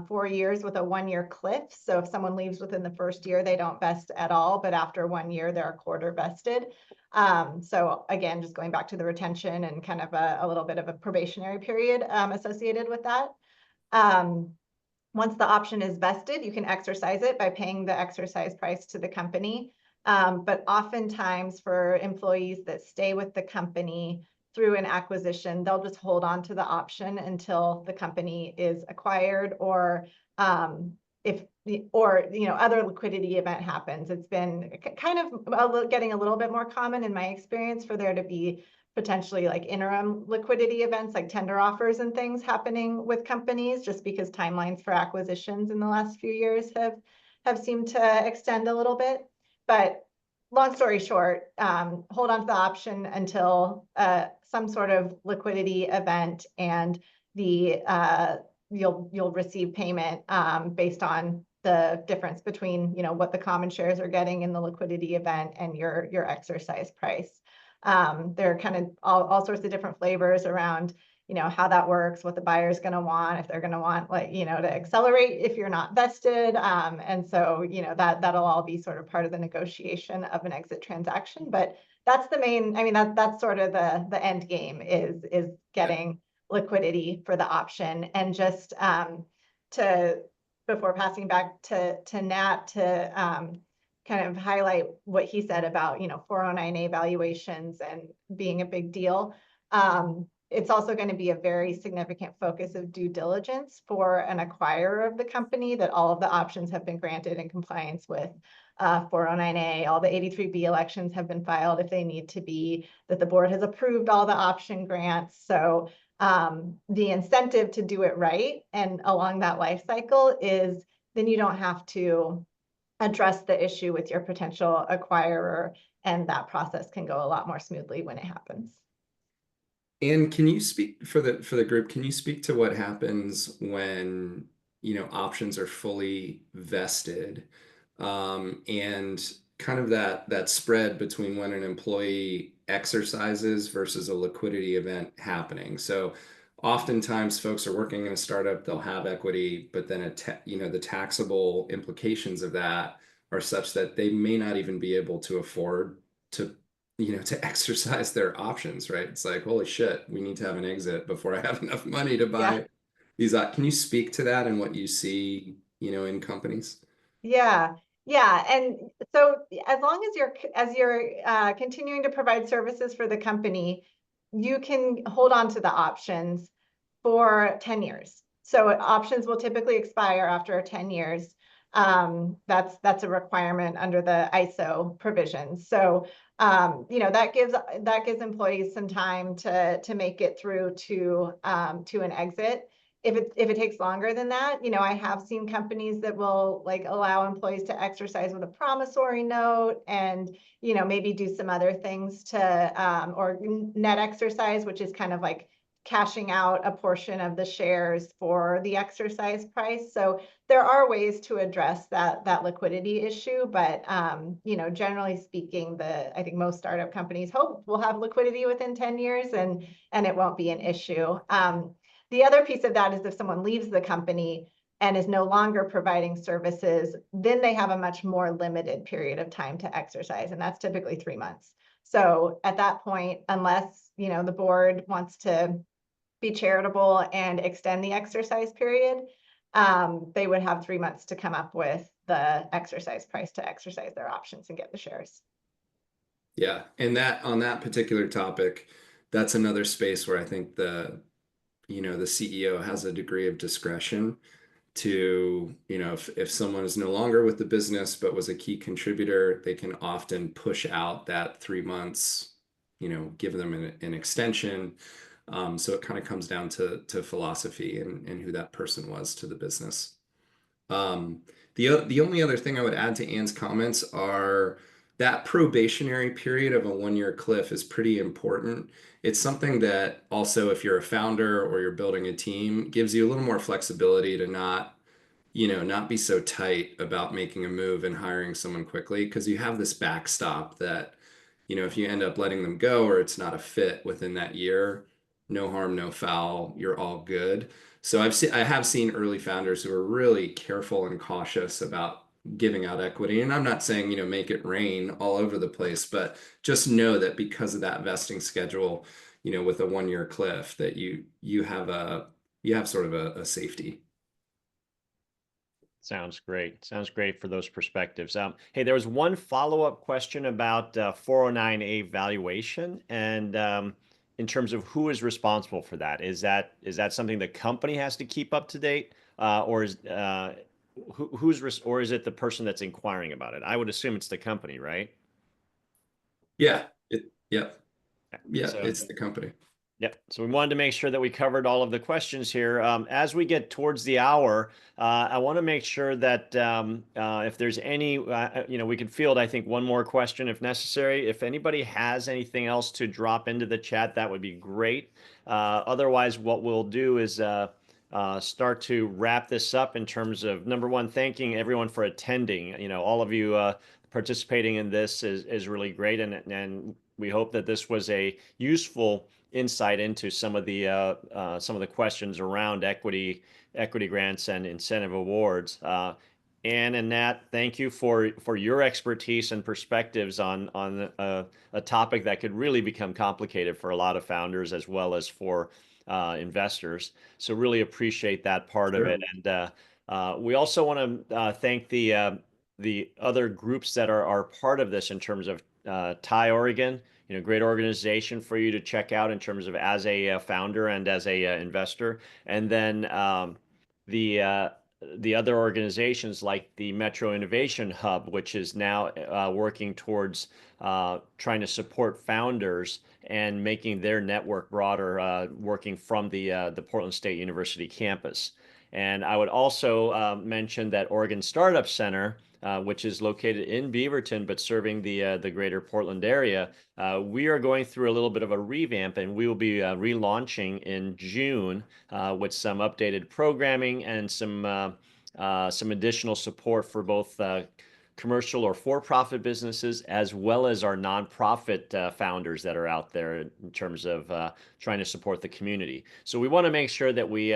S3: 4 years with a 1-year cliff. So if someone leaves within the first year, they don't vest at all, but after 1 year, they're a quarter vested. So again, just going back to the retention and kind of a little bit of a probationary period associated with that. Once the option is vested, you can exercise it by paying the exercise price to the company. But oftentimes for employees that stay with the company through an acquisition, they'll just hold on to the option until the company is acquired, or other liquidity event happens. It's been kind of getting a little bit more common in my experience for there to be potentially like interim liquidity events, like tender offers and things happening with companies, just because timelines for acquisitions in the last few years have seemed to extend a little bit. But long story short, hold on to the option until some sort of liquidity event, and you'll receive payment based on the difference between what the common shares are getting in the liquidity event and your exercise price. There are kind of all sorts of different flavors around how that works, what the buyer is going to want, if they're going to want to accelerate if you're not vested. And so, that'll all be sort of part of the negotiation of an exit transaction. But that's the main, that's sort of the end game is getting liquidity for the option. And just before passing back to Nat to kind of highlight what he said about 409A valuations and being a big deal. It's also going to be a very significant focus of due diligence for an acquirer of the company that all of the options have been granted in compliance with 409A. All the 83B elections have been filed if they need to be, that the board has approved all the option grants. So the incentive to do it right and along that life cycle is then you don't have to address the issue with your potential acquirer, and that process can go a lot more smoothly when it happens.
S4: And can you speak for the group, can you speak to what happens when options are fully vested, and kind of that spread between when an employee exercises versus a liquidity event happening? So oftentimes folks are working in a startup, they'll have equity, but then the taxable implications of that are such that they may not even be able to afford to exercise their options, right? It's like, holy shit, we need to have an exit before I have enough money to buy these. Can you speak to that and what you see, in companies?
S3: Yeah. And so as long as you're continuing to provide services for the company, you can hold on to the options for 10 years. So options will typically expire after 10 years. That's a requirement under the ISO provisions. So that gives employees some time to make it through to an exit. If it takes longer than that, I have seen companies that will allow employees to exercise with a promissory note and maybe do some other things to or net exercise, which is kind of like cashing out a portion of the shares for the exercise price. So there are ways to address that liquidity issue, but generally speaking, I think most startup companies hope will have liquidity within 10 years and it won't be an issue. The other piece of that is if someone leaves the company and is no longer providing services, then they have a much more limited period of time to exercise, and that's typically 3 months. So at that point, unless the board wants to be charitable and extend the exercise period, they would have 3 months to come up with the exercise price to exercise their options and get the shares.
S4: Yeah, and on that particular topic, that's another space where I think the CEO has a degree of discretion to, if someone is no longer with the business but was a key contributor, they can often push out that 3 months, give them an extension. So it kind of comes down to philosophy and who that person was to the business. The only other thing I would add to Ann's comments are that probationary period of a 1-year cliff is pretty important. It's something that also, if you're a founder or you're building a team, gives you a little more flexibility to not be so tight about making a move and hiring someone quickly, because you have this backstop that, if you end up letting them go or it's not a fit within that year, no harm, no foul, you're all good. So I have seen early founders who are really careful and cautious about giving out equity. And I'm not saying, make it rain all over the place, but just know that because of that vesting schedule, with a 1-year cliff, that you have sort of a safety.
S2: Sounds great. Sounds great for those perspectives. Hey, there was one follow-up question about 409A valuation, and in terms of who is responsible for that. Is that something the company has to keep up to date, or is or is it the person that's inquiring about it? I would assume it's the company, right?
S4: Yeah. Yeah.
S2: So,
S4: It's the company.
S2: Yep. So we wanted to make sure that we covered all of the questions here. As we get towards the hour, I want to make sure that if there's any, we could field, I think, one more question if necessary. If anybody has anything else to drop into the chat, that would be great. Otherwise, what we'll do is start to wrap this up in terms of, number one, thanking everyone for attending. All of you participating in this is really great, and we hope that this was a useful insight into some of the questions around equity grants and incentive awards. Ann and Nat, thank you for your expertise and perspectives on a topic that could really become complicated for a lot of founders as well as for investors. So really appreciate that part of it. And we also want to thank the other groups that are part of this in terms of TIE Oregon. Great organization for you to check out in terms of as a founder and as a investor. And then the other organizations like the Metro Innovation Hub, which is now working towards trying to support founders and making their network broader, working from the Portland State University campus. And I would also mention that Oregon Startup Center, which is located in Beaverton, but serving the greater Portland area. We are going through a little bit of a revamp, and we will be relaunching in June with some updated programming and some additional support for both commercial or for-profit businesses, as well as our nonprofit founders that are out there in terms of trying to support the community. So we want to make sure that we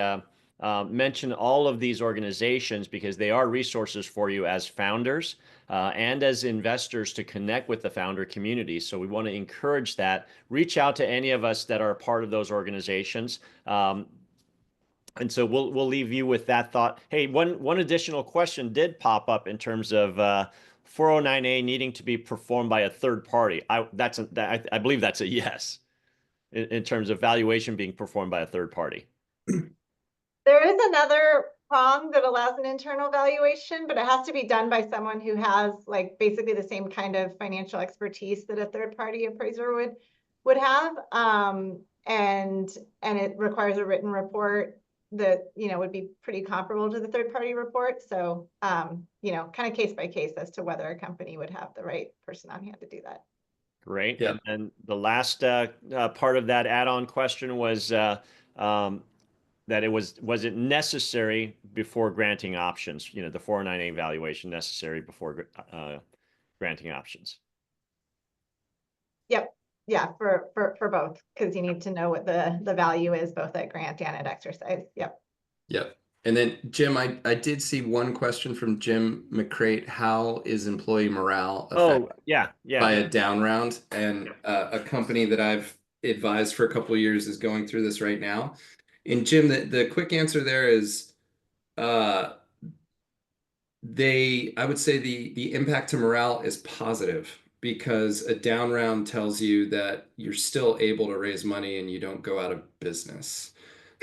S2: mention all of these organizations because they are resources for you as founders and as investors to connect with the founder community. So we want to encourage that. Reach out to any of us that are part of those organizations. And so we'll leave you with that thought. Hey, one additional question did pop up in terms of 409A needing to be performed by a third party. I believe that's a yes in terms of valuation being performed by a third party.
S3: There is another prong that allows an internal valuation, but it has to be done by someone who has basically the same kind of financial expertise that a third party appraiser would have. And it requires a written report that, would be pretty comparable to the third party report. So, kind of case by case as to whether a company would have the right person on hand to do that.
S2: Great.
S4: Yeah.
S2: And then the last part of that add-on question was that was it necessary before granting options? The 409A valuation necessary before granting options.
S3: Yep. Yeah, for both, because you need to know what the value is both at grant and at exercise. Yep.
S4: Yep. And then Jim, I did see one question from Jim McCrate. How is employee morale affected by a down round? And a company that I've advised for a couple of years is going through this right now. And Jim, the quick answer there is I would say the impact to morale is positive, because a down round tells you that you're still able to raise money and you don't go out of business.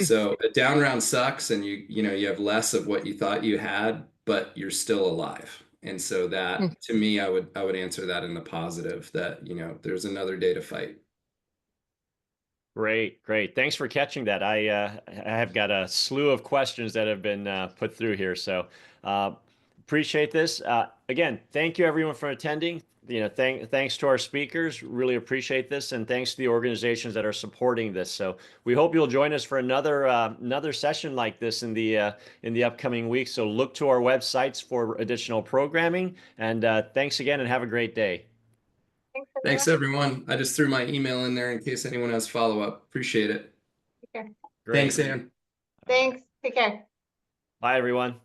S4: So a down round sucks, and you have less of what you thought you had, but you're still alive. And so that, to me, I would answer that in the positive, that there's another day to fight.
S2: Great, great. Thanks for catching that. I have got a slew of questions that have been put through here, so appreciate this. Again, thank you everyone for attending. Thanks to our speakers. Really appreciate this, and thanks to the organizations that are supporting this. So we hope you'll join us for another session like this in the upcoming weeks. So look to our websites for additional programming. And thanks again, and have a great day.
S3: Thanks, everyone.
S4: Thanks, everyone. I just threw my email in there in case anyone has follow-up. Appreciate it.
S3: Take care.
S2: Great.
S4: Thanks, Ann.
S3: Thanks. Take care.
S2: Bye, everyone.